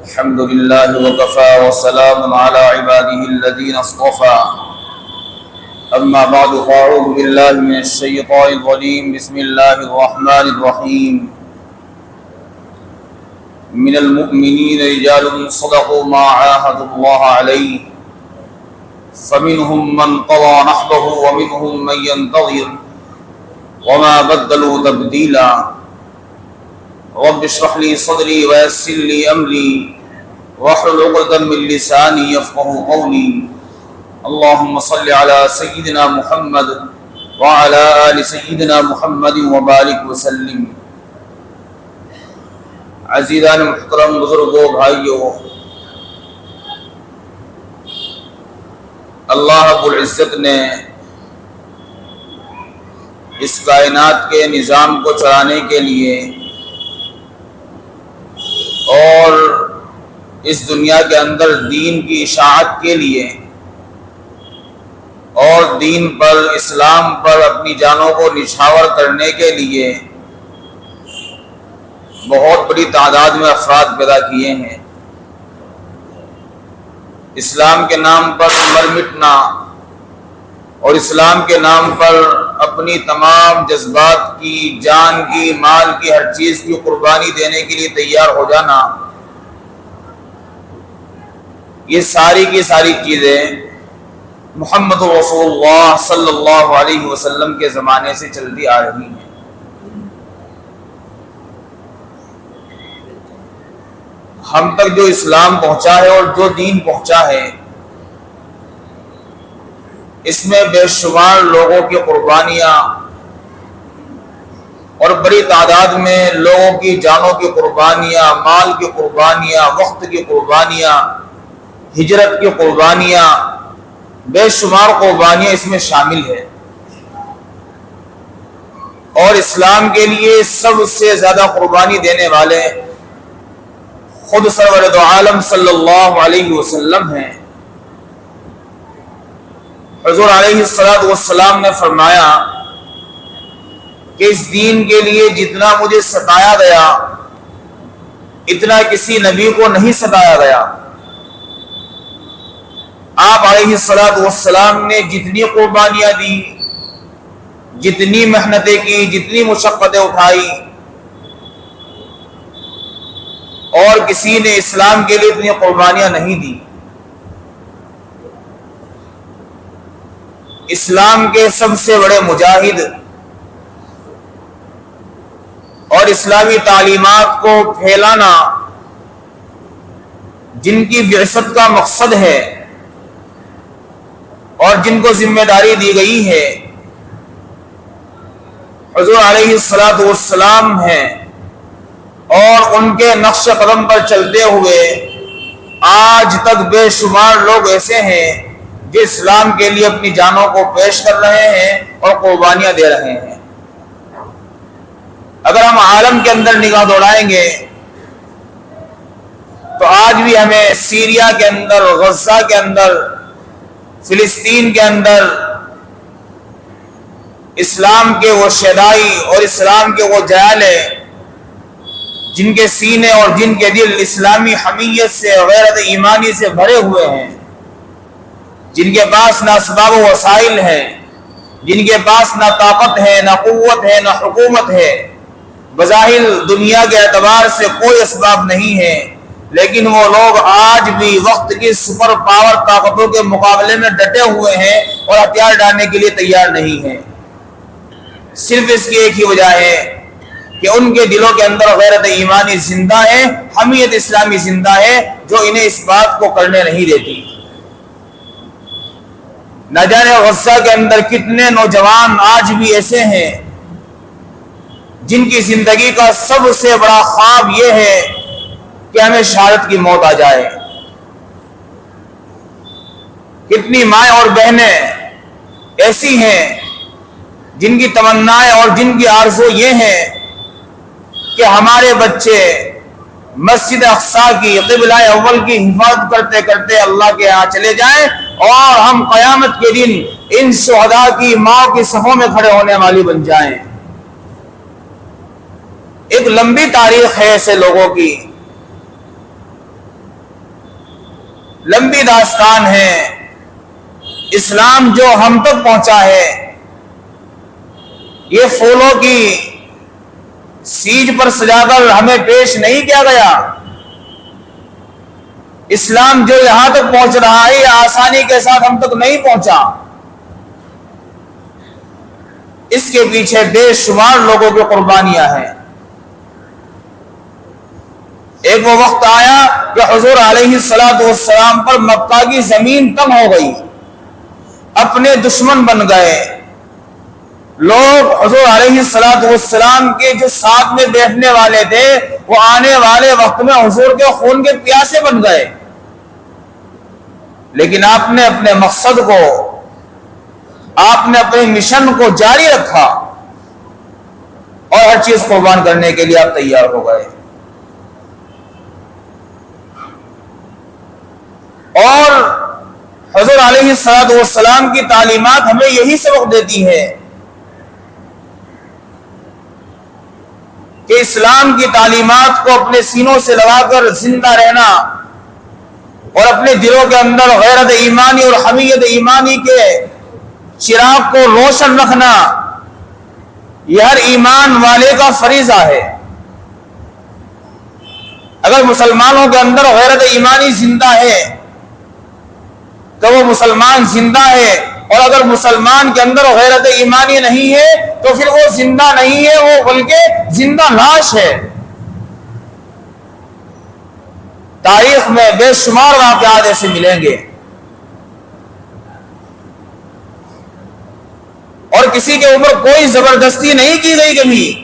الحمد لله وكفى وسلام على عباده الذين اصطفى أما بعد فأعوذ بالله من الشيطان الرجيم بسم الله الرحمن الرحيم من المؤمنين رجال صدقوا ما عاهدوا الله عليه فمنهم من قضى نحبه ومنهم من ينتظر وما بدلوا تبديلا رب اشرح لي صدري ويسر لي أمري واحلل عقدة من لساني يفقهوا قولي اللهم صل على سيدنا محمد وعلى آل سيدنا محمد وبارك وسلم۔ عزیزان محترم، بزرگوں، بھائیوں، اللہ رب العزت نے اس کائنات کے نظام کو چلانے کے لیے اور اس دنیا کے اندر دین کی اشاعت کے لیے اور دین پر، اسلام پر اپنی جانوں کو نچھاور کرنے کے لیے بہت بڑی تعداد میں افراد پیدا کیے ہیں۔ اسلام کے نام پر مر مٹنا اور اسلام کے نام پر اپنی تمام جذبات کی، جان کی، مال کی، ہر چیز کی قربانی دینے کے لیے تیار ہو جانا، یہ ساری کی ساری چیزیں محمد رسول اللہ صلی اللہ علیہ وسلم کے زمانے سے چلتی آ رہی ہیں۔ ہم تک جو اسلام پہنچا ہے اور جو دین پہنچا ہے، اس میں بے شمار لوگوں کی قربانیاں اور بڑی تعداد میں لوگوں کی جانوں کی قربانیاں، مال کی قربانیاں، وقت کی قربانیاں، ہجرت کی قربانیاں، بے شمار قربانیاں اس میں شامل ہے۔ اور اسلام کے لیے سب سے زیادہ قربانی دینے والے خود سرور دو عالم صلی اللہ علیہ وسلم ہیں۔ حضور علیہ السلام نے فرمایا کہ اس دین کے لیے جتنا مجھے ستایا گیا اتنا کسی نبی کو نہیں ستایا گیا۔ آپ علیہ السلام نے جتنی قربانیاں دی، جتنی محنتیں کی، جتنی مشقتیں اٹھائی، اور کسی نے اسلام کے لیے اتنی قربانیاں نہیں دی۔ اسلام کے سب سے بڑے مجاہد اور اسلامی تعلیمات کو پھیلانا، جن کی بعثت کا مقصد ہے اور جن کو ذمہ داری دی گئی ہے، حضور علیہ السلام ہیں، اور ان کے نقش قدم پر چلتے ہوئے آج تک بے شمار لوگ ایسے ہیں جو اسلام کے لیے اپنی جانوں کو پیش کر رہے ہیں اور قربانیاں دے رہے ہیں۔ اگر ہم عالم کے اندر نگاہ دوڑائیں گے تو آج بھی ہمیں سیریا کے اندر، غزہ کے اندر، فلسطین کے اندر اسلام کے وہ شیدائی اور اسلام کے وہ جیالے جن کے سینے اور جن کے دل اسلامی حمیت سے، غیرت ایمانی سے بھرے ہوئے ہیں، جن کے پاس نہ اسباب و وسائل ہیں، جن کے پاس نہ طاقت ہے، نہ قوت ہے، نہ حکومت ہے، بظاہر دنیا کے اعتبار سے کوئی اسباب نہیں ہے، لیکن وہ لوگ آج بھی وقت کی سپر پاور طاقتوں کے مقابلے میں ڈٹے ہوئے ہیں اور ہتھیار ڈالنے کے لیے تیار نہیں ہیں۔ صرف اس کی ایک ہی وجہ ہے کہ ان کے دلوں کے اندر غیرت ایمانی زندہ ہے، حمیت اسلامی زندہ ہے، جو انہیں اس بات کو کرنے نہیں دیتی۔ نہ جانے غزہ کے اندر کتنے نوجوان آج بھی ایسے ہیں جن کی زندگی کا سب سے بڑا خواب یہ ہے کہ ہمیں شہادت کی موت آ جائے۔ کتنی مائیں اور بہنیں ایسی ہیں جن کی تمنائیں اور جن کی آرزو یہ ہیں کہ ہمارے بچے مسجد اقصی کی، قبلہ اول کی حفاظت کرتے کرتے اللہ کے یہاں چلے جائیں اور ہم قیامت کے دن ان شہداء کی ماں کی صفوں میں کھڑے ہونے والی بن جائیں۔ ایک لمبی تاریخ ہے ایسے لوگوں کی لمبی داستان ہے. اسلام جو ہم تک پہنچا ہے یہ پھولوں کی سیج پر سجا کر ہمیں پیش نہیں کیا گیا. اسلام جو یہاں تک پہنچ رہا ہے یہ آسانی کے ساتھ ہم تک نہیں پہنچا. اس کے پیچھے بے شمار لوگوں کی قربانیاں ہیں. ایک وہ وقت آیا کہ حضور علیہ الصلوۃ والسلام پر مکہ کی زمین تنگ ہو گئی، اپنے دشمن بن گئے. لوگ حضور علیہ الصلوۃ والسلام کے جو ساتھ میں بیٹھنے والے تھے وہ آنے والے وقت میں حضور کے خون کے پیاسے بن گئے. لیکن آپ نے اپنے مقصد کو، آپ نے اپنے مشن کو جاری رکھا اور ہر چیز قربان کرنے کے لیے آپ تیار ہو گئے. اور حضور علیہ الصلوۃ والسلام کی تعلیمات ہمیں یہی سبق دیتی ہے کہ اسلام کی تعلیمات کو اپنے سینوں سے لگا کر زندہ رہنا اور اپنے دلوں کے اندر غیرت ایمانی اور حمیت ایمانی کے چراغ کو روشن رکھنا یہ ہر ایمان والے کا فریضہ ہے. اگر مسلمانوں کے اندر غیرت ایمانی زندہ ہے تو وہ مسلمان زندہ ہے، اور اگر مسلمان کے اندر غیرت ایمانی نہیں ہے تو پھر وہ زندہ نہیں ہے، وہ بلکہ زندہ لاش ہے. تاریخ میں بے شمار واقعات ایسے ملیں گے. اور کسی کے اوپر کوئی زبردستی نہیں کی گئی کبھی.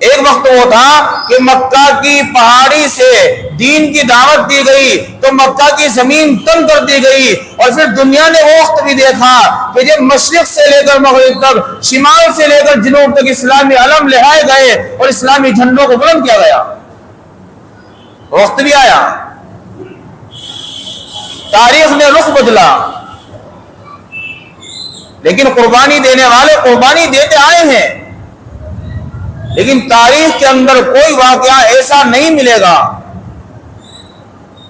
ایک وقت وہ تھا کہ مکہ کی پہاڑی سے دین کی دعوت دی گئی تو مکہ کی زمین تنگ کر دی گئی، اور پھر دنیا نے وہ وقت بھی دیکھا کہ جب مشرق سے لے کر مغرب تک، شمال سے لے کر جنوب تک اسلامی علم لہرائے گئے اور اسلامی جھنڈوں کو بلند کیا گیا. وقت بھی آیا، تاریخ نے رخ بدلا، لیکن قربانی دینے والے قربانی دیتے آئے ہیں. لیکن تاریخ کے اندر کوئی واقعہ ایسا نہیں ملے گا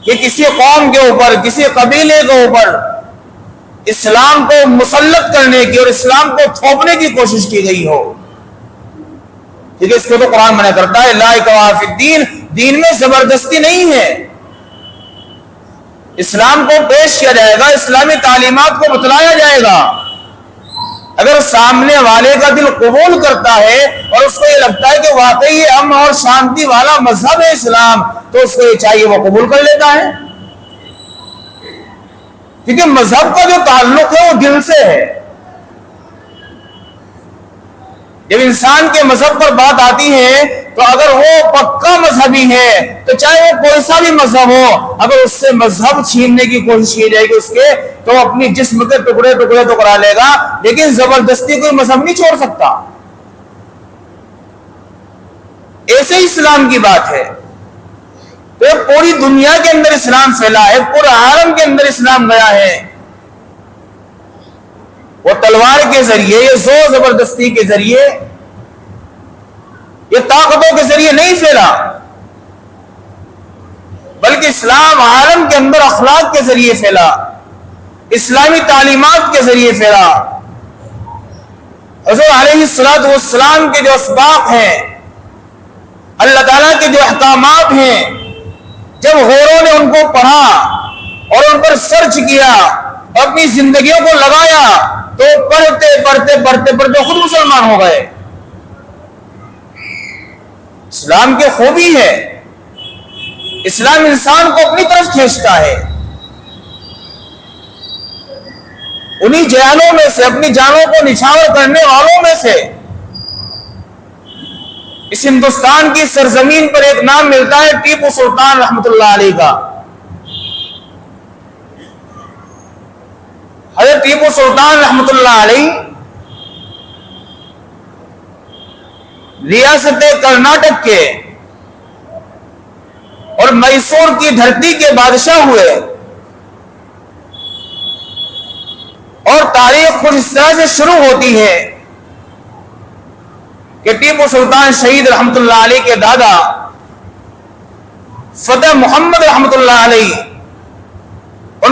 کہ کسی قوم کے اوپر، کسی قبیلے کے اوپر اسلام کو مسلط کرنے کی اور اسلام کو تھوپنے کی کوشش کی گئی ہو. کیونکہ اس کو تو قرآن منع کرتا ہے، لا اکراہ فی الدین، دین میں زبردستی نہیں ہے. اسلام کو پیش کیا جائے گا، اسلامی تعلیمات کو بتلایا جائے گا. اگر سامنے والے کا دل قبول کرتا ہے اور اس کو یہ لگتا ہے کہ واقعی یہ امن اور شانتی والا مذہب ہے اسلام، تو اس کو یہ چاہیے وہ قبول کر لیتا ہے. کیونکہ مذہب کا جو تعلق ہے وہ دل سے ہے. جب انسان کے مذہب پر بات آتی ہے تو اگر وہ پکا مذہبی ہے تو چاہے وہ کوئی سا بھی مذہب ہو، اگر اس سے مذہب چھیننے کی کوشش کی جائے گی اس کے، تو اپنی جسم کے ٹکڑے ٹکڑے تو کرا لے گا، لیکن زبردستی کوئی مذہب نہیں چھوڑ سکتا. ایسے ہی اسلام کی بات ہے. تو پوری دنیا کے اندر اسلام پھیلا ہے، پورے عالم کے اندر اسلام گیا ہے. وہ تلوار کے ذریعے، یہ زور زبردستی کے ذریعے، یہ طاقتوں کے ذریعے نہیں پھیلا، بلکہ اسلام عالم کے اندر اخلاق کے ذریعے پھیلا، اسلامی تعلیمات کے ذریعے پھیلا. حضور علیہ الصلوۃ والسلام کے جو اسباق ہیں، اللہ تعالیٰ کے جو احکامات ہیں، جب غوروں نے ان کو پڑھا اور ان پر سرچ کیا اور اپنی زندگیوں کو لگایا تو پڑھتے پڑھتے پڑھتے پڑھتے خود مسلمان ہو گئے. اسلام کی خوبی ہے، اسلام انسان کو اپنی طرف کھینچتا ہے. انہی جہانوں میں سے، اپنی جانوں کو نچھاور کرنے والوں میں سے اس ہندوستان کی سرزمین پر ایک نام ملتا ہے ٹیپو سلطان رحمت اللہ علیہ کا. حضرت ٹیپو سلطان رحمت اللہ علیہ ریاست کرناٹک کے اور میسور کی دھرتی کے بادشاہ ہوئے، اور تاریخ خود اس طرح سے شروع ہوتی ہے کہ ٹیپو سلطان شہید رحمت اللہ علیہ کے دادا فتح محمد رحمت اللہ علیہ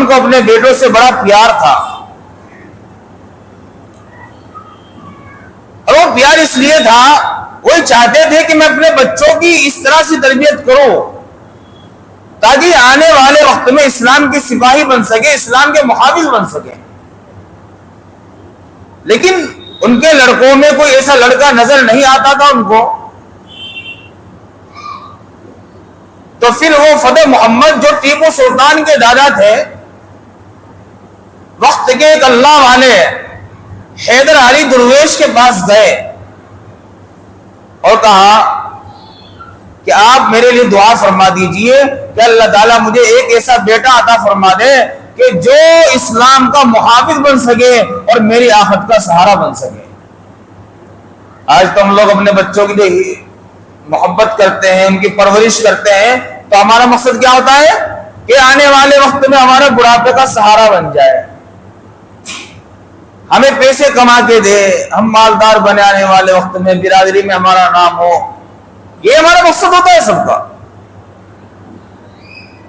کو اپنے بیٹوں سے بڑا پیار تھا، اور وہ پیار اس لیے تھا، وہی چاہتے تھے کہ میں اپنے بچوں کی اس طرح سے تربیت کروں تاکہ آنے والے وقت میں اسلام کے سپاہی بن سکے، اسلام کے محافظ بن سکے۔ لیکن ان کے لڑکوں میں کوئی ایسا لڑکا نظر نہیں آتا تھا ان کو، تو پھر وہ فتح محمد جو ٹیپو سلطان کے دادا تھے، وقت کے ایک اللہ والے حیدر علی درویش کے پاس گئے اور کہا کہ آپ میرے لیے دعا فرما دیجئے کہ اللہ تعالیٰ مجھے ایک ایسا بیٹا عطا فرما دے کہ جو اسلام کا محافظ بن سکے اور میری آخرت کا سہارا بن سکے۔ آج تو ہم لوگ اپنے بچوں کی جو محبت کرتے ہیں، ان کی پرورش کرتے ہیں، تو ہمارا مقصد کیا ہوتا ہے کہ آنے والے وقت میں ہمارا بڑھاپے کا سہارا بن جائے، ہمیں پیسے کما کے دے، ہم مالدار بنے آنے والے وقت میں، برادری میں ہمارا نام ہو، یہ ہمارا مقصد ہوتا ہے سب کا۔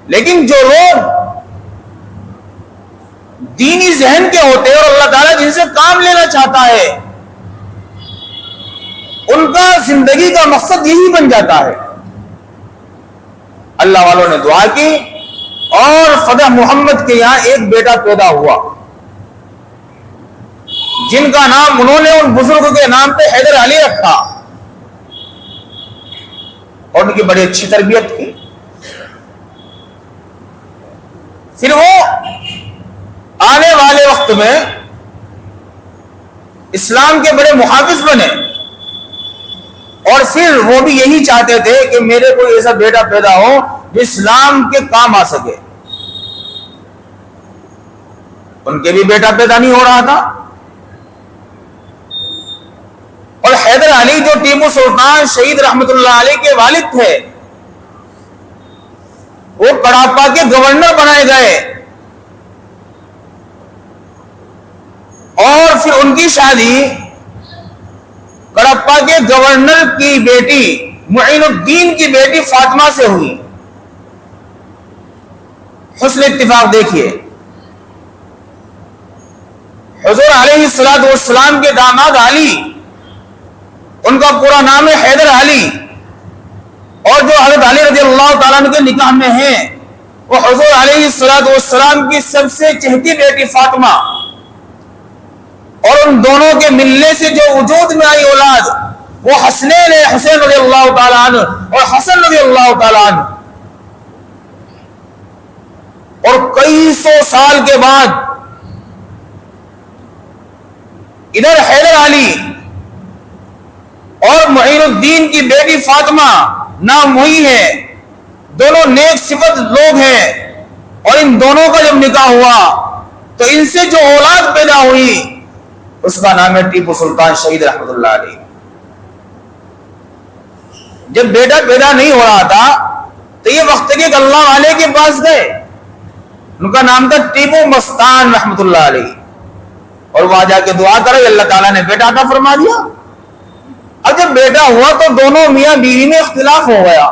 لیکن جو لوگ دینی ذہن کے ہوتے ہیں اور اللہ تعالیٰ جن سے کام لینا چاہتا ہے، ان کا زندگی کا مقصد یہی بن جاتا ہے۔ اللہ والوں نے دعا کی اور فتح محمد کے یہاں ایک بیٹا پیدا ہوا جن کا نام انہوں نے ان بزرگ کے نام پہ حیدر علی رکھا، اور ان کی بڑی اچھی تربیت کی۔ پھر وہ آنے والے وقت میں اسلام کے بڑے محافظ بنے، اور پھر وہ بھی یہی چاہتے تھے کہ میرے کوئی ایسا بیٹا پیدا ہو جو اسلام کے کام آ سکے۔ ان کے بھی بیٹا پیدا نہیں ہو رہا تھا، اور حیدر علی جو ٹیپو سلطان شہید رحمت اللہ علیہ کے والد تھے، وہ کڑاپا کے گورنر بنائے گئے، اور پھر ان کی شادی کڑپا کے گورنر کی بیٹی معین الدین کی بیٹی فاطمہ سے ہوئی۔ حسن اتفاق دیکھیے، حضور علیہ الصلوۃ والسلام کے داماد علی، ان کا پورا نام ہے حیدر علی، اور جو حضرت علی رضی اللہ تعالیٰ عنہ کے نکاح میں ہیں وہ حضور علیہ الصلوۃ والسلام کی سب سے چہتی بیٹی فاطمہ، اور ان دونوں کے ملنے سے جو وجود میں آئی اولاد وہ حسنین ہے، حسین رضی اللہ تعالیٰ عنہ اور حسن رضی اللہ تعالیٰ عنہ۔ اور کئی سو سال کے بعد ادھر حیدر علی اور معین الدین کی بیٹی فاطمہ نام وہی ہے، دونوں نیک صفت لوگ ہیں، اور ان دونوں کا جب نکاح ہوا تو ان سے جو اولاد پیدا ہوئی اس کا نام ہے ٹیپو سلطان شہید رحمت اللہ علیہ۔ جب بیٹا پیدا نہیں ہو رہا تھا تو یہ وقت کے اللہ والے کے پاس گئے، ان کا نام تھا ٹیپو مستان رحمت اللہ علیہ، اور وہاں جا کے دعا کرے، اللہ تعالیٰ نے بیٹا عطا فرما دیا۔ اب جب بیٹا ہوا تو دونوں میاں بیوی میں اختلاف ہو گیا۔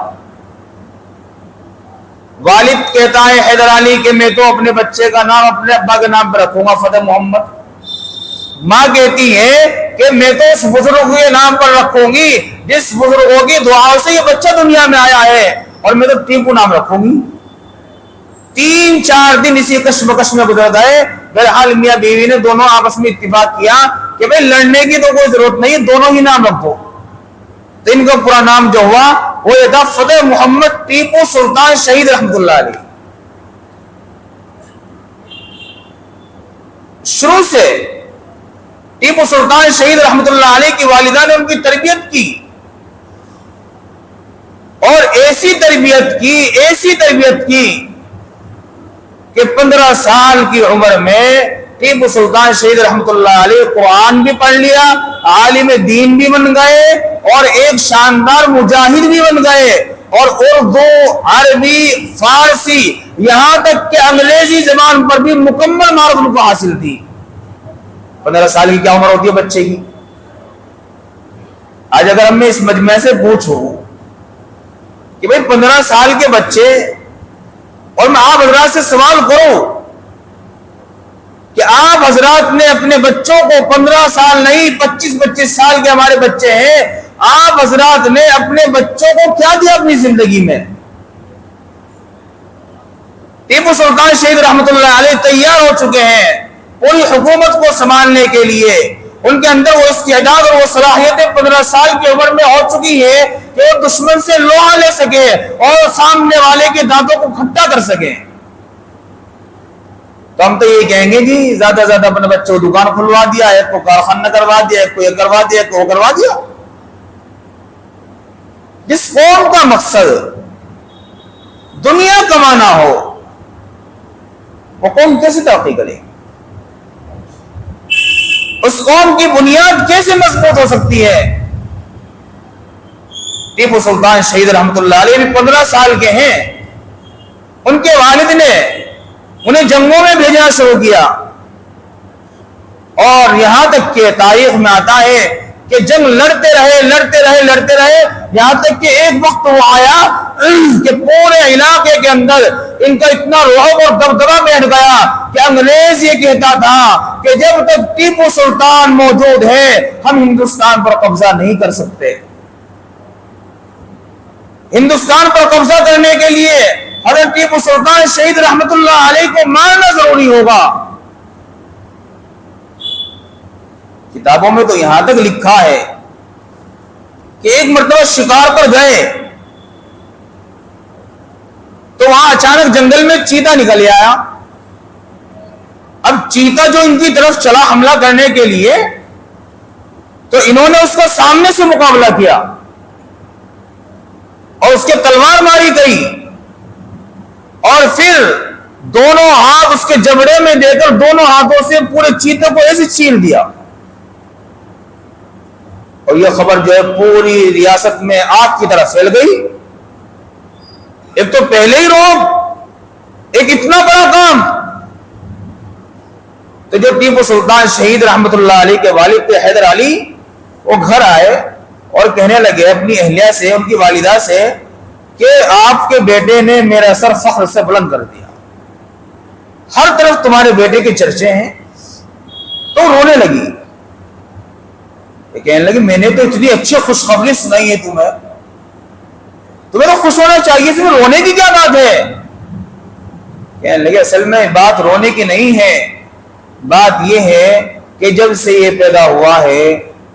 والد کہتا ہے حیدر علی کہ میں تو اپنے بچے کا نام اپنے ابا کے نام پر رکھوں گا فتح محمد، ماں کہتی ہے کہ میں تو اس بزرگ کے نام پر رکھوں گی جس بزرگوں کی دعاؤں سے یہ بچہ دنیا میں آیا ہے، اور میں تو ٹیپو نام رکھوں گی۔ 3-4 دن اسی کشمکش میں گزر گئے۔ بہرحال میاں بیوی نے دونوں آپس میں اتفاق کیا کہ بھئی لڑنے کی تو کوئی ضرورت نہیں، دونوں ہی نام رکھو۔ تو ان کا پورا نام جو ہوا وہ یہ تھا فتح محمد ٹیپو سلطان شہید رحمت اللہ علیہ۔ شروع سے ٹیپو سلطان شہید رحمت اللہ علیہ کی والدہ نے ان کی تربیت کی، اور ایسی تربیت کی کہ 15 سال کی عمر میں ٹیپو سلطان شہید رحمت اللہ علیہ قرآن بھی پڑھ لیا، عالم دین بھی بن گئے، اور ایک شاندار مجاہد بھی بن گئے، اور اردو، عربی، فارسی، یہاں تک کہ انگریزی زبان پر بھی مکمل مہارت ان کو حاصل تھی۔ 15 سال کی کیا عمر ہوتی ہے بچے کی؟ آج اگر ہم میں اس مجمع سے پوچھوں کہ بھئی 15 سال کے بچے، اور میں آپ حضرات سے سوال کروں کہ آپ حضرات نے اپنے بچوں کو 15 سال نہیں 25 سال کے ہمارے بچے ہیں، آپ حضرات نے اپنے بچوں کو کیا دیا اپنی زندگی میں؟ ٹیپو سلطان شہید رحمت اللہ علیہ تیار ہو چکے ہیں پوری حکومت کو سنبھالنے کے لیے، ان کے اندر وہ استعداد اور وہ صلاحیتیں 15 سال کی عمر میں ہو چکی ہے کہ وہ دشمن سے لوہا لے سکے اور سامنے والے کے دانتوں کو کھٹا کر سکے۔ تو ہم تو یہ کہیں گے جی زیادہ زیادہ اپنے بچوں کو دکان کھلوا دیا، ایک کو کارخانہ کروا دیا، ایک کو یہ کروا دیا، ایک کو وہ کروا دیا۔ جس قوم کا مقصد دنیا کمانا ہو وہ قوم کیسے ترقی کرے؟ اس قوم کی بنیاد کیسے مضبوط ہو سکتی ہے؟ ٹیپو سلطان شہید رحمت اللہ علیہ 15 سال کے ہیں، ان کے والد نے انہیں جنگوں میں بھیجنا شروع کیا، اور یہاں تک کہ تاریخ میں آتا ہے کہ جنگ لڑتے رہے یہاں تک کہ ایک وقت وہ آیا کہ پورے علاقے کے اندر ان کا اتنا رعب اور دبدبہ بیٹھ گیا کہ انگریز یہ کہتا تھا کہ جب تک ٹیپو سلطان موجود ہے ہم ہندوستان پر قبضہ نہیں کر سکتے۔ ہندوستان پر قبضہ کرنے کے لیے حضرت ٹیپو سلطان شہید رحمت اللہ علیہ کو مارنا ضروری ہوگا۔ کتابوں میں تو یہاں تک لکھا ہے کہ ایک مرتبہ شکار پر گئے تو وہاں اچانک جنگل میں چیتا نکل آیا۔ اب چیتا جو ان کی طرف چلا حملہ کرنے کے لیے تو انہوں نے اس کو سامنے سے مقابلہ کیا اور اس کے تلوار ماری گئی، اور پھر دونوں ہاتھ اس کے جبڑے میں دے کر دونوں ہاتھوں سے پورے چیتے کو ایسے چیر دیا، اور یہ خبر جو ہے پوری ریاست میں آگ کی طرح پھیل گئی۔ ایک تو پہلے ہی روب، ایک اتنا بڑا کام۔ تو جو ٹیپو سلطان شہید رحمت اللہ علیہ کے والد تھے حیدر علی، وہ گھر آئے اور کہنے لگے اپنی اہلیہ سے، ان کی والدہ سے، کہ آپ کے بیٹے نے میرا سر فخر سے بلند کر دیا، ہر طرف تمہارے بیٹے کے چرچے ہیں۔ تو رونے لگی، کہنے لگی میں نے تو اتنی اچھی خوشخبری سنائی ہے تمہیں تو خوش ہونا چاہیے، اس میں رونے کی کیا بات ہے؟ کہنے لگے اصل میں بات رونے کی نہیں ہے، بات یہ ہے کہ جب سے یہ پیدا ہوا ہے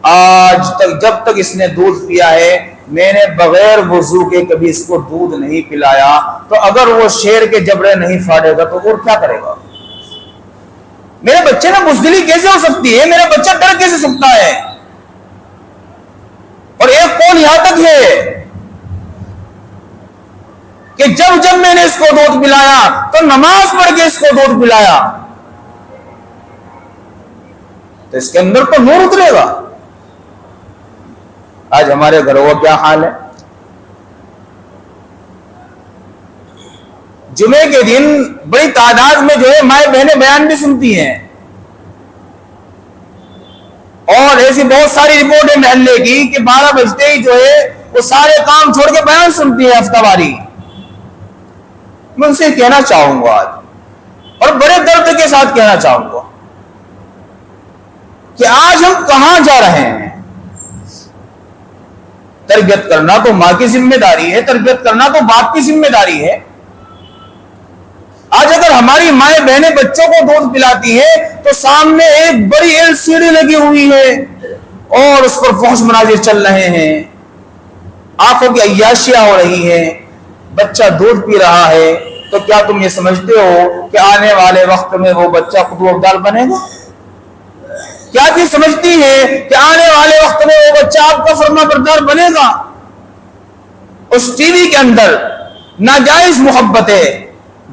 آج تک، جب تک اس نے دودھ پیا ہے، میں نے بغیر وضو کے کبھی اس کو دودھ نہیں پلایا، تو اگر وہ شیر کے جبڑے نہیں پھاڑے گا تو وہ کیا کرے گا؟ میرے بچے میں بزدلی کیسے ہو سکتی ہے؟ میرا بچہ ڈر کیسے سکتا ہے؟ اور ایک قول یہاں تک ہے کہ جب میں نے اس کو دودھ پلایا تو نماز پڑھ کے اس کو دودھ پلایا، تو اس کے اندر تو نور اترے گا۔ آج ہمارے گھروں کا کیا حال ہے؟ جمعے کے دن بڑی تعداد میں جو ہے مائیں بہنیں بیان بھی سنتی ہیں، اور ایسی بہت ساری رپورٹ ہے محلے کی کہ 12 بجتے ہی جو ہے وہ سارے کام چھوڑ کے بیان سنتی ہے ہفتہ واری۔ میں ان سے کہنا چاہوں گا آج، اور بڑے درد کے ساتھ کہنا چاہوں گا کہ آج ہم کہاں جا رہے ہیں؟ تربیت کرنا تو ماں کی ذمہ داری ہے، تربیت کرنا تو باپ کی ذمہ داری ہے۔ آج اگر ہماری مائیں بہنیں بچوں کو دودھ پلاتی ہیں تو سامنے ایک بڑی LCD لگی ہوئی ہے اور اس پر فحش مناظر چل رہے ہیں، آنکھوں کی عیاشیاں ہو رہی ہیں، بچہ دودھ پی رہا ہے، تو کیا تم یہ سمجھتے ہو کہ آنے والے وقت میں وہ بچہ قدوہ ابدال بنے گا؟ کیا چیز سمجھتی ہے کہ آنے والے وقت میں وہ بچہ آپ کا فرما بردار بنے گا؟ اس ٹی وی کے اندر ناجائز محبتیں،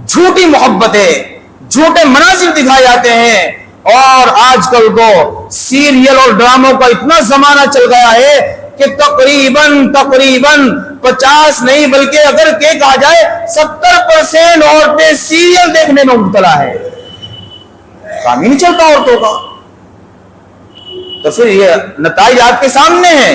جھوٹی محبتیں، جھوٹے مناظر دکھائے جاتے ہیں، اور آج کل تو سیریل اور ڈراموں کا اتنا زمانہ چل گیا ہے کہ تقریباً 50 نہیں بلکہ اگر کہ کہا جائے 70% عورتیں سیریل دیکھنے میں مبتلا ہے۔ کام ہی نہیں چلتا عورتوں کا۔ تو پھر یہ نتائج آپ کے سامنے ہیں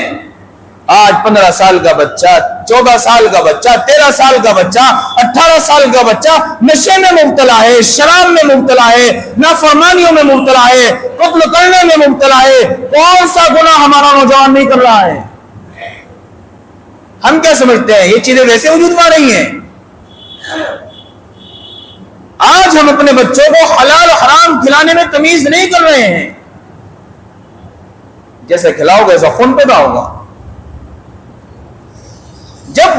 آج 15 سال کا بچہ، 14 سال کا بچہ، 13 سال کا بچہ، 18 سال کا بچہ نشے میں مبتلا ہے، شراب میں مبتلا ہے، نافرمانیوں میں مبتلا ہے، قتل کرنے میں مبتلا ہے۔ کون سا گناہ ہمارا نوجوان نہیں کر رہا ہے؟ ہم کیا سمجھتے ہیں یہ چیزیں ویسے وجود میں آ رہی ہیں؟ آج ہم اپنے بچوں کو حلال حرام کھلانے میں تمیز نہیں کر رہے ہیں۔ جیسے کھلاؤ گے ایسا خون پیدا ہوگا۔ جب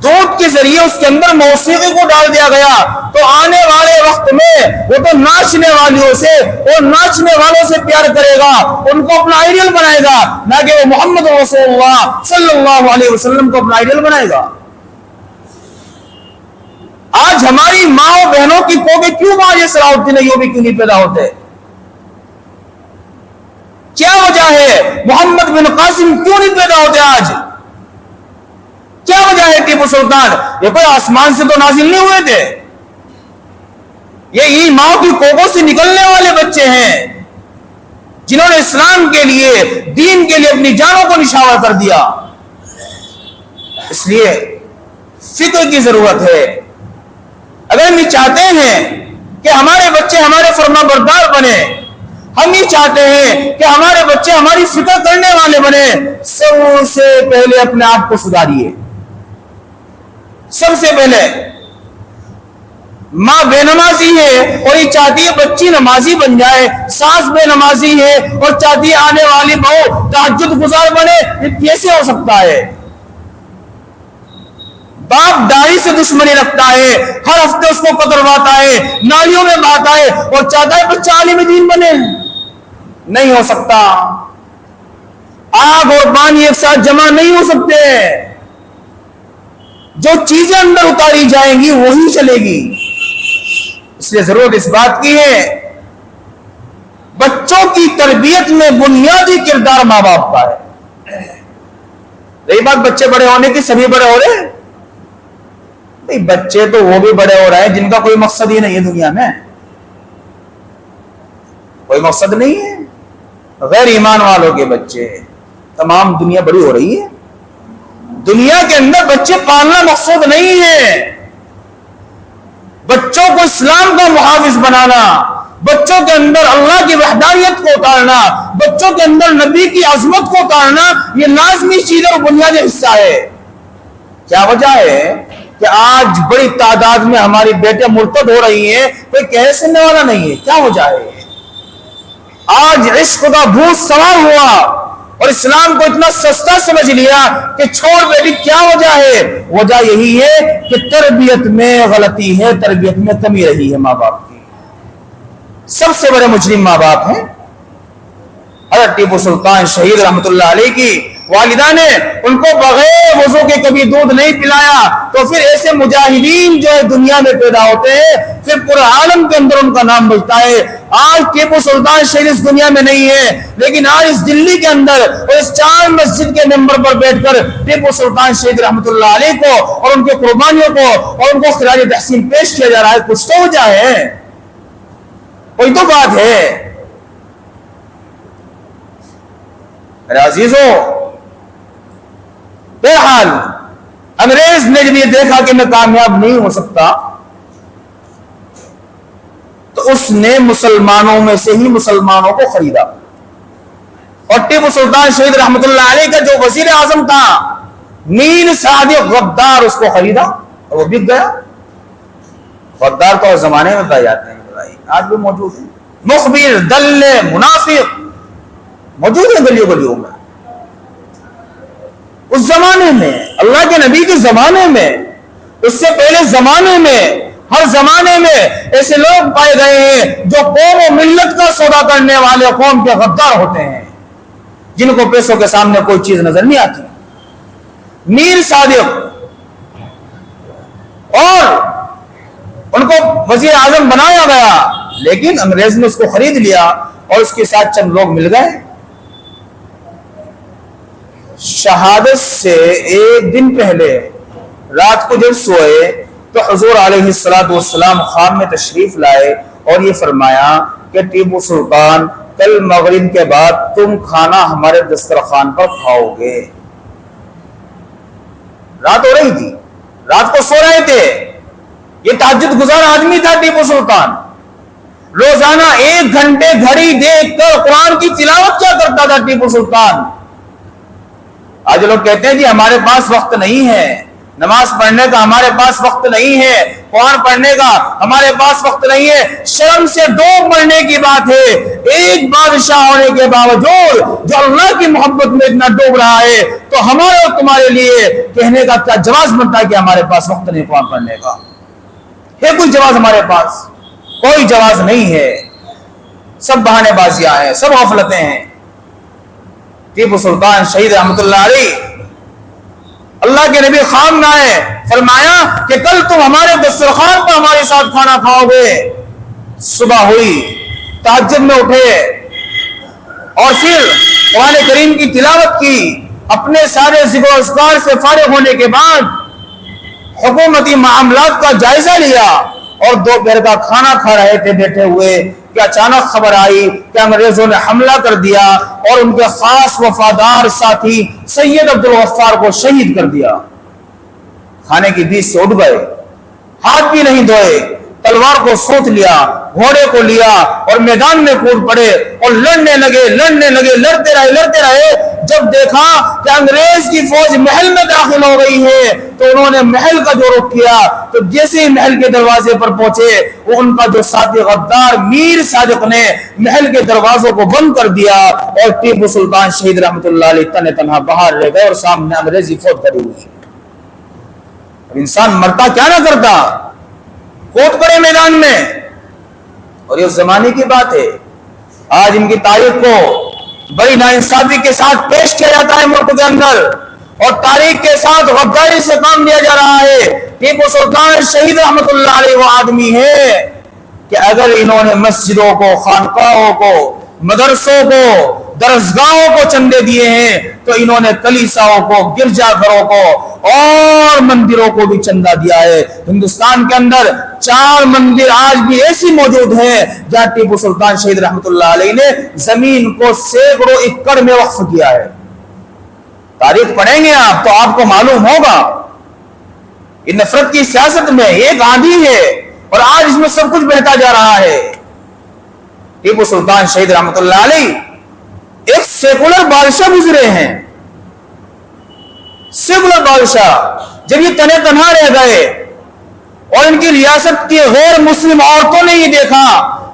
دودھ کے ذریعے اس کے اندر موسیقی کو ڈال دیا گیا تو آنے والے وقت میں وہ تو ناچنے والیوں سے اور ناچنے والوں سے پیار کرے گا، ان کو اپنا آئیڈیل بنائے گا، نہ کہ وہ محمد رسول اللہ صلی اللہ علیہ وسلم کو اپنا آئیڈیل بنائے گا۔ آج ہماری ماں و بہنوں کی کوبے کیوں آج صلاحُالدین ایوبی کیوں نہیں پیدا ہوتے؟ کیا وجہ ہے؟ محمد بن قاسم کیوں نہیں پیدا ہوتے آج؟ کیا وجہ ہے؟ ٹیپو سلطان یہ کوئی آسمان سے تو نازل نہیں ہوئے تھے، یہ ماں کی کوکھوں سے نکلنے والے بچے ہیں جنہوں نے اسلام کے لیے، دین کے لیے اپنی جانوں کو نشاور کر دیا۔ اس لیے فکر کی ضرورت ہے۔ اگر ہم یہ چاہتے ہیں کہ ہمارے بچے ہمارے فرما بردار بنے، ہم یہ چاہتے ہیں کہ ہمارے بچے ہماری فکر کرنے والے بنے، سب سے پہلے اپنے آپ کو سدھاریے۔ سب سے پہلے ماں بے نمازی ہے اور یہ چاہتی ہے بچی نمازی بن جائے، ساس بے نمازی ہے اور چاہتی ہے آنے والی بہو تہجد گزار بنے، یہ کیسے ہو سکتا ہے؟ باپ داڑھی سے دشمنی رکھتا ہے، ہر ہفتے اس کو قدرواتا ہے، نالیوں میں بہاتا ہے اور چاہتا ہے بچہ عالم دین بنے۔ نہیں ہو سکتا۔ آگ اور پانی ایک ساتھ جمع نہیں ہو سکتے۔ جو چیزیں اندر اتاری جائیں گی وہی چلے گی۔ اس لیے ضرورت اس بات کی ہے بچوں کی تربیت میں بنیادی کردار ماں باپ کا ہے۔ رہی بات بچے بڑے ہونے کی، سبھی بڑے ہو رہے ہیں؟ نہیں، بچے تو وہ بھی بڑے ہو رہے ہیں جن کا کوئی مقصد ہی نہیں ہے دنیا میں، کوئی مقصد نہیں ہے۔ غیر ایمان والوں کے بچے، تمام دنیا بڑی ہو رہی ہے۔ دنیا کے اندر بچے پالنا مقصود نہیں ہے۔ بچوں کو اسلام کا محافظ بنانا، بچوں کے اندر اللہ کی وحدانیت کو اتارنا، بچوں کے اندر نبی کی عظمت کو اتارنا، یہ لازمی چیز اور بنیادی حصہ ہے۔ کیا وجہ ہے کہ آج بڑی تعداد میں ہماری بیٹے مرتد ہو رہی ہیں؟ کوئی کہہ سننے والا نہیں ہے۔ کیا وجہ ہے؟ آج عشق کا بھوت سوار ہوا اور اسلام کو اتنا سستا سمجھ لیا کہ چھوڑ بیٹی۔ کیا وجہ ہے؟ وجہ یہی ہے کہ تربیت میں غلطی ہے، تربیت میں کمی رہی ہے ماں باپ کی۔ سب سے بڑے مجرم ماں باپ ہیں۔ حضرت ٹیپو سلطان شہید رحمت اللہ علیہ کی والدہ نے ان کو بغیر وضو کے کبھی دودھ نہیں پلایا، تو پھر ایسے مجاہدین جو دنیا میں پیدا ہوتے ہیں، پھر پورے عالم کے اندر ان کا نام بجتا ہے۔ آج ٹیپو سلطان شہید اس دنیا میں نہیں ہے، لیکن آج اس دلی کے اندر اور اس چاند مسجد کے ممبر پر بیٹھ کر ٹیپو سلطان شہید رحمت اللہ علیہ کو اور ان کے قربانیوں کو اور ان کو خراج تحسین پیش کیا جا رہا ہے۔ کچھ تو وجہ ہے، کوئی تو بات ہے۔ میرے عزیزوں، بہرحال انگریز نے جب یہ دیکھا کہ میں کامیاب نہیں ہو سکتا تو اس نے مسلمانوں میں سے ہی مسلمانوں کو خریدا، اور ٹیپو سلطان شہید رحمت اللہ علیہ کا جو وزیر اعظم تھا میر صادق غدار، اس کو خریدا اور وہ بک گیا۔ غدار تو زمانے میں پائے جاتے ہیں، آج بھی موجود ہیں۔ مخبر، دلے، منافق موجود ہیں گلیوں گلیوں میں۔ اس زمانے میں، اللہ کے نبی کے زمانے میں، اس سے پہلے زمانے میں، ہر زمانے میں ایسے لوگ پائے گئے ہیں جو قوم و ملت کا سودا کرنے والے قوم کے غدار ہوتے ہیں، جن کو پیسوں کے سامنے کوئی چیز نظر نہیں آتی۔ میر صادق، اور ان کو وزیر اعظم بنایا گیا، لیکن انگریز نے اس کو خرید لیا اور اس کے ساتھ چند لوگ مل گئے۔ شہادت سے ایک دن پہلے رات کو جب سوئے تو حضور علیہ السلام خواب میں تشریف لائے اور یہ فرمایا کہ ٹیپو سلطان کل مغرب کے بعد تم کھانا ہمارے دسترخوان پر کھاؤ گے۔ رات ہو رہی تھی، رات کو سو رہے تھے. یہ تہجد گزار آدمی تھا ٹیپو سلطان. روزانہ 1 گھنٹے گھڑی دیکھ کر قرآن کی تلاوت کیا کرتا تھا ٹیپو سلطان. آج لوگ کہتے ہیں جی ہمارے پاس وقت نہیں ہے نماز پڑھنے کا، ہمارے پاس وقت نہیں ہے قرآن پڑھنے کا، ہمارے پاس وقت نہیں ہے. شرم سے ڈوب مرنے کی بات ہے. ایک بادشاہ ہونے کے باوجود جو اللہ کی محبت میں اتنا ڈوب رہا ہے، تو ہمارے اور تمہارے لیے کہنے کا کیا جواز بنتا ہے کہ ہمارے پاس وقت نہیں قرآن پڑھنے کا؟ ہے کوئی جواز ہمارے پاس؟ کوئی جواز نہیں ہے. سب بہانے بازیاں ہیں، سب غفلتیں ہیں. ٹیپو سلطان شہید رحمت اللہ علیہ، اللہ کے نبی خواب میں آئے، فرمایا کہ کل تم ہمارے دسترخوان پر ہمارے ساتھ کھانا کھاؤ گے. صبح ہوئی، تہجد میں اٹھے اور پھر قرآن کریم کی تلاوت کی. اپنے سارے ذکر و اذکار سے فارغ ہونے کے بعد حکومتی معاملات کا جائزہ لیا اور دوپہر کا کھانا کھا رہے تھے بیٹھے ہوئے کہ اچانک خبر آئی کہ انگریزوں نے حملہ کر دیا اور ان کے خاص وفادار ساتھی سید عبد الغفار کو شہید کر دیا. کھانے کی بیچ سے اٹھ گئے، ہاتھ بھی نہیں دھوئے، تلوار کو سوت لیا، گھوڑے کو لیا اور میدان میں کود پڑے اور لڑنے لگے. لڑتے رہے. جب دیکھا کہ انگریز کی فوج محل میں داخل ہو گئی ہے تو انہوں نے محل کا جو رخ کیا. تو جیسے ہی محل کے دروازے پر پہنچے، وہ ان کا جو ساتھی غدار میر صادق نے محل کے دروازوں کو بند کر دیا اور ٹیپو سلطان شہید رحمت اللہ علیہ تنہا تنہا باہر رہ گئے اور سامنے انگریزی فوج کھڑی ہوئی. انسان مرتا کیا نہ کرتا، کود پڑے میدان میں. اور یہ اس زمانے کی بات ہے. آج ان کی تاریخ کو بڑی ناانصافی کے ساتھ پیش کیا جاتا ہے ملک کے اندر، اور تاریخ کے ساتھ غداری سے کام لیا جا رہا ہے. ٹیپو سلطان شہید رحمت اللہ علیہ وہ آدمی ہے کہ اگر انہوں نے مسجدوں کو، خانقاہوں کو، مدرسوں کو، درسگاہوں کو چندے دیے ہیں تو انہوں نے کلیساؤں کو، گرجا گھروں کو اور مندروں کو بھی چندہ دیا ہے. ہندوستان کے اندر 4 مندر آج بھی ایسی موجود ہیں جہاں ٹیپو سلطان شہید رحمت اللہ علیہ نے زمین کو سینکڑوں ایکڑ میں وقف کیا ہے. تاریخ پڑھیں گے آپ تو آپ کو معلوم ہوگا. یہ نفرت کی سیاست میں ایک آندھی ہے اور آج اس میں سب کچھ بہتا جا رہا ہے. ٹیپو سلطان شہید رحمت اللہ علیہ ایک سیکولر بادشاہ گزرے ہیں. سیکولر بادشاہ جب یہ تنہا رہ گئے اور ان کی ریاست کی غیر مسلم عورتوں نے یہ دیکھا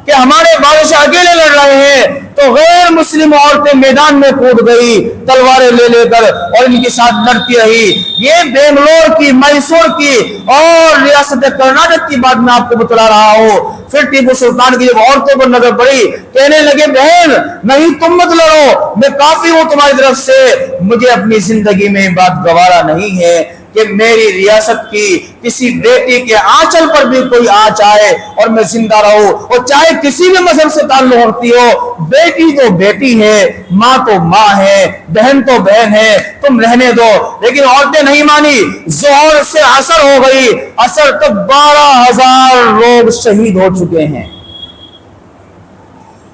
کہ ہمارے بادشاہ اکیلے لڑ رہے ہیں تو غیر مسلم عورتیں میدان میں کود گئی تلواریں لے کر اور ان کے ساتھ لڑتی رہی. یہ بنگلور کی، میسور کی اور ریاست کرناٹک کی بات میں آپ کو بتلا رہا ہوں. پھر ٹیپو سلطان کی جب عورتوں پر نظر پڑی، کہنے لگے بہن نہیں تم مت لڑو، میں کافی ہوں تمہاری طرف سے. مجھے اپنی زندگی میں بات گوارا نہیں ہے کہ میری ریاست کی کسی بیٹی کے آنچل پر بھی کوئی آنچ آئے اور میں زندہ رہوں، اور چاہے کسی بھی مذہب سے تعلق رکھتی ہو. بیٹی تو بیٹی ہے، ماں تو ماں ہے، بہن تو بہن ہے، تم رہنے دو. لیکن عورتیں نہیں مانی. ظہر سے عصر ہو گئی، عصر تک 12,000 لوگ شہید ہو چکے ہیں.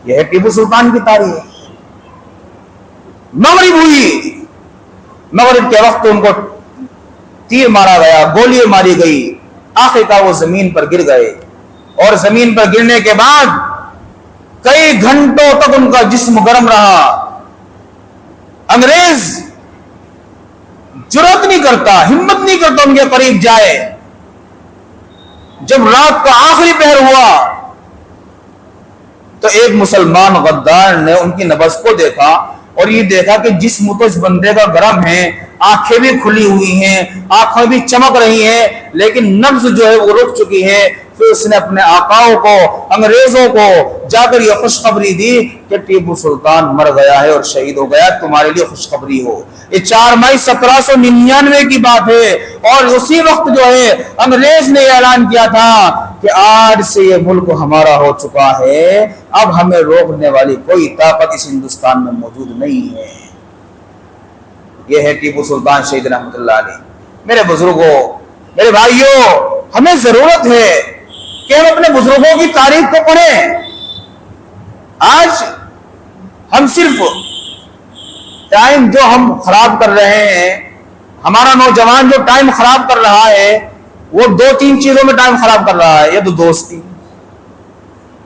یہ ہے ٹیپو سلطان کی تاریخ. مغرب ہوئی، مغرب کے وقت ان کو تیر مارا گیا، گولی ماری گئی. آخر کا وہ زمین پر گر گئے اور زمین پر گرنے کے بعد کئی گھنٹوں تک ان کا جسم گرم رہا. انگریز جرأت نہیں کرتا، ہمت نہیں کرتا ان کے قریب جائے. جب رات کا آخری پہر ہوا تو ایک مسلمان غدار نے ان کی نبض کو دیکھا اور یہ دیکھا کہ جسم تو اس بندے کا گرم ہے، آنکھیں بھی کھلی ہوئی ہیں، آنکھیں بھی چمک رہی ہیں، لیکن نبض جو ہے وہ رک چکی ہے. پھر اس نے اپنے آقاؤں کو، انگریزوں کو جا کر یہ خوشخبری دی کہ ٹیپو سلطان مر گیا ہے اور شہید ہو گیا، تمہارے لیے خوشخبری ہو. یہ 4 مئی 1799 کی بات ہے اور اسی وقت جو ہے انگریز نے اعلان کیا تھا کہ آج سے یہ ملک ہمارا ہو چکا ہے، اب ہمیں روکنے والی کوئی طاقت اس ہندوستان میں موجود نہیں ہے. یہ ہے ٹیپو سلطان شہید رحمت اللہ علیہ. میرے بزرگوں، میرے بھائیوں، ہمیں ضرورت ہے کہ ہم اپنے بزرگوں کی تاریخ کو پڑھیں. آج ہم صرف ٹائم جو ہم خراب کر رہے ہیں، ہمارا نوجوان جو ٹائم خراب کر رہا ہے وہ 2-3 چیزوں میں ٹائم خراب کر رہا ہے. یہ تو دوستی،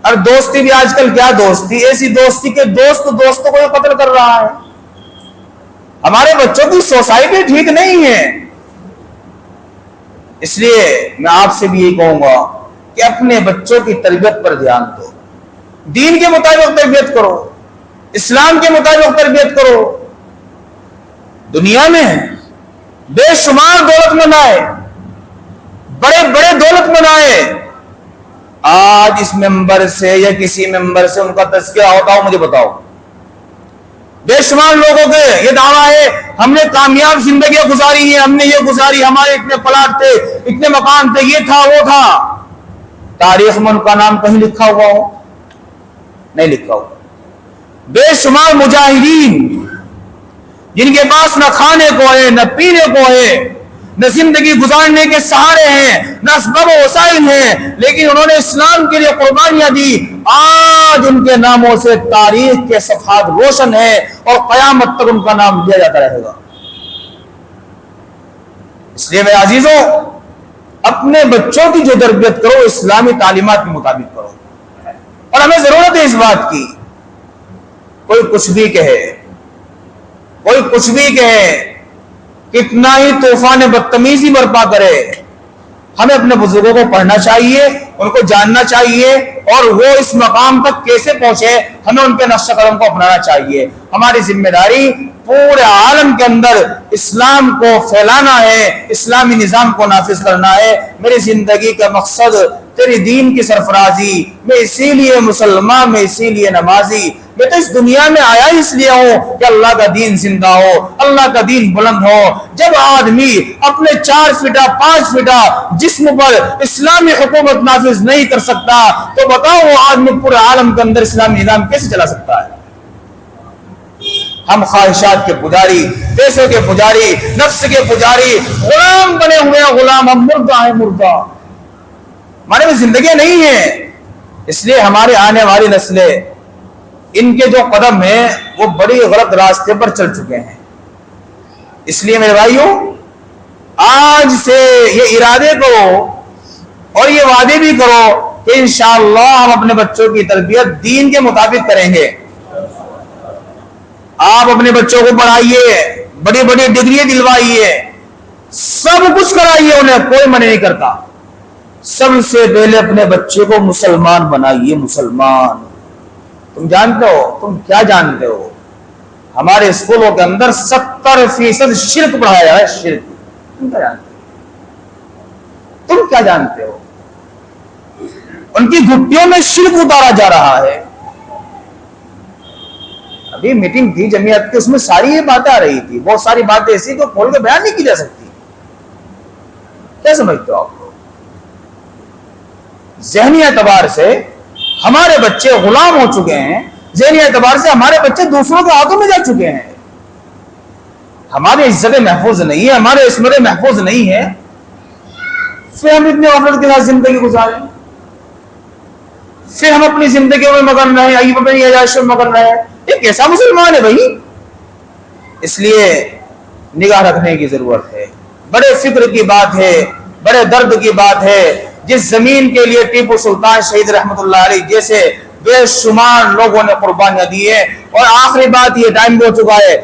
اور دوستی بھی آج کل کیا دوستی، ایسی دوستی کے دوستوں کو قتل کر رہا ہے. ہمارے بچوں کی سوسائٹی ٹھیک نہیں ہے. اس لیے میں آپ سے بھی یہی کہوں گا کہ اپنے بچوں کی تربیت پر دھیان دو، دین کے مطابق تربیت کرو، اسلام کے مطابق تربیت کرو. دنیا میں بے شمار دولت مند آئے، بڑے بڑے دولت مند آئے، آج اس ممبر سے یا کسی ممبر سے ان کا تذکرہ ہوتا ہو مجھے بتاؤ. بے شمار لوگوں کے یہ دعویٰ ہے ہم نے کامیاب زندگیاں گزاری ہیں، ہم نے یہ گزاری، ہمارے اتنے پلاٹ تھے، اتنے مکان تھے، یہ تھا وہ تھا. تاریخ میں ان کا نام کہیں لکھا ہوا ہو؟ نہیں لکھا ہوا. بے شمار مجاہدین جن کے پاس نہ کھانے کو ہے، نہ پینے کو ہے، نہ زندگی گزارنے کے سہارے ہیں، نہ اسباب و وسائل ہیں، لیکن انہوں نے اسلام کے لیے قربانیاں دی. آج ان کے ناموں سے تاریخ کے صفحات روشن ہیں اور قیامت تک ان کا نام لیا جاتا رہے گا. اس لیے میرے عزیزوں، اپنے بچوں کی جو تربیت کرو اسلامی تعلیمات کے مطابق کرو. اور ہمیں ضرورت ہے اس بات کی، کوئی کچھ بھی کہے، کوئی کچھ بھی کہے، کتنا ہی طوفان بدتمیزی برپا کرے، ہمیں اپنے بزرگوں کو پڑھنا چاہیے، ان کو جاننا چاہیے، اور وہ اس مقام تک کیسے پہنچے ہمیں ان کے نقش قدم کو اپنانا چاہیے. ہماری ذمہ داری پورے عالم کے اندر اسلام کو پھیلانا ہے، اسلامی نظام کو نافذ کرنا ہے. میری زندگی کا مقصد تیری دین کی سرفرازی، میں اسی لیے مسلمان، میں اسی لیے نمازی، میں تو اس دنیا میں آیا اس لیے ہوں کہ اللہ کا دین زندہ ہو، اللہ کا دین بلند ہو. جب آدمی اپنے 4 فٹا 5 فٹا جسم پر اسلامی حکومت نافذ نہیں کر سکتا تو بتاؤ وہ آدمی پورے عالم کے اندر اسلامی نظام کیسے چلا سکتا ہے؟ ہم خواہشات کے پجاری، پیسوں کے پجاری، نفس کے پجاری، غلام بنے ہوئے ہیں. غلام، ہم مردہ ہیں، مردہ، ہمارے میں زندگی نہیں ہے. اس لیے ہمارے آنے والی نسلیں، ان کے جو قدم ہیں وہ بڑی غلط راستے پر چل چکے ہیں. اس لیے میرے بھائیوں، آج سے یہ ارادے کرو اور یہ وعدے بھی کرو کہ انشاءاللہ ہم اپنے بچوں کی تربیت دین کے مطابق کریں گے. آپ اپنے بچوں کو پڑھائیے، بڑی بڑی ڈگری دلوائیے، سب کچھ کرائیے انہیں، کوئی منع نہیں کرتا. سب سے پہلے اپنے بچے کو مسلمان بنائیے. مسلمان، تم جانتے ہو، تم کیا جانتے ہو، ہمارے اسکولوں کے اندر 70% شرک پڑھایا جا رہا ہے. شرک، تم کیا جانتے ہو؟ تم کیا جانتے ہو؟ ان کی گھٹیوں میں شرک اتارا جا رہا ہے. ابھی میٹنگ تھی جمعیت کی، اس میں ساری یہ باتیں آ رہی تھی، بہت ساری باتیں ایسی کہ کھول کے بیان نہیں کی جا سکتی. کیا سمجھتے ہو آپ لوگ؟ ذہنی اعتبار سے ہمارے بچے غلام ہو چکے ہیں، ذہنی اعتبار سے ہمارے بچے دوسروں کے ہاتھوں میں جا چکے ہیں. ہماری عزت محفوظ نہیں ہے، ہمارے عصمت محفوظ نہیں ہے، پھر ہم اتنے غفلت کے ساتھ زندگی گزاریں، پھر ہم اپنی زندگی میں مگن رہے، اپنی عیاشی میں مگن رہے. یہ کیسا مسلمان ہے بھائی؟ اس لیے نگاہ رکھنے کی ضرورت ہے. بڑے فکر کی بات ہے، بڑے درد کی بات ہے. جس زمین کے لیے ٹیپو سلطان شہید رحمت اللہ علیہ جیسے بے شمار لوگوں نے قربانیاں دی ہیں. اور آخری بات، یہ ٹائم بھی ہو چکا ہے،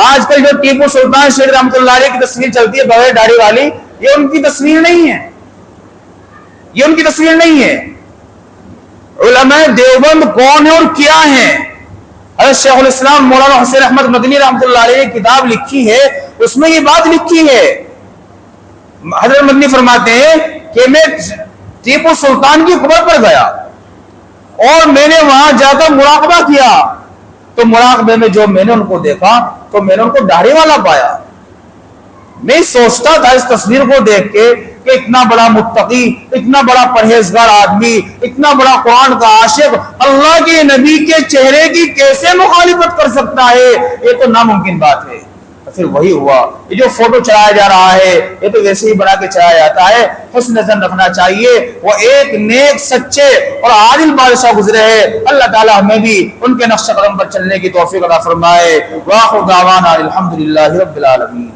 آج کل جو ٹیپو سلطان شہید رحمت اللہ علیہ کی تصویر چلتی ہے بغیر داڑھی والی، یہ ان کی تصویر نہیں ہے، یہ ان کی تصویر نہیں ہے. علماء دیوبند کون ہے اور کیا ہیں؟ حضرت شیخ الاسلام مولانا حسین احمد مدنی رحمت اللہ علیہ نے کتاب لکھی ہے، اس میں یہ بات لکھی ہے. حضرت مدنی فرماتے ہیں کہ میں ٹیپو سلطان کی قبر پر گیا اور میں نے وہاں جا کر مراقبہ کیا، تو مراقبے میں جو میں نے ان کو دیکھا تو میں نے ان کو داڑھی والا پایا. میں سوچتا تھا اس تصویر کو دیکھ کے کہ اتنا بڑا متقی، اتنا بڑا پرہیزگار آدمی، اتنا بڑا قرآن کا عاشق اللہ کے نبی کے چہرے کی کیسے مخالفت کر سکتا ہے؟ یہ تو ناممکن بات ہے. پھر وہی ہوا. یہ جو فوٹو چلایا جا رہا ہے یہ تو ویسے ہی بنا کے چلایا جاتا ہے. حسن ظن رکھنا چاہیے، وہ ایک نیک، سچے اور عادل بادشاہ گزرے ہیں. اللہ تعالی ہمیں بھی ان کے نقش قدم پر چلنے کی توفیق عطا فرمائے. واخر دعوانا الحمدللہ رب العالمین.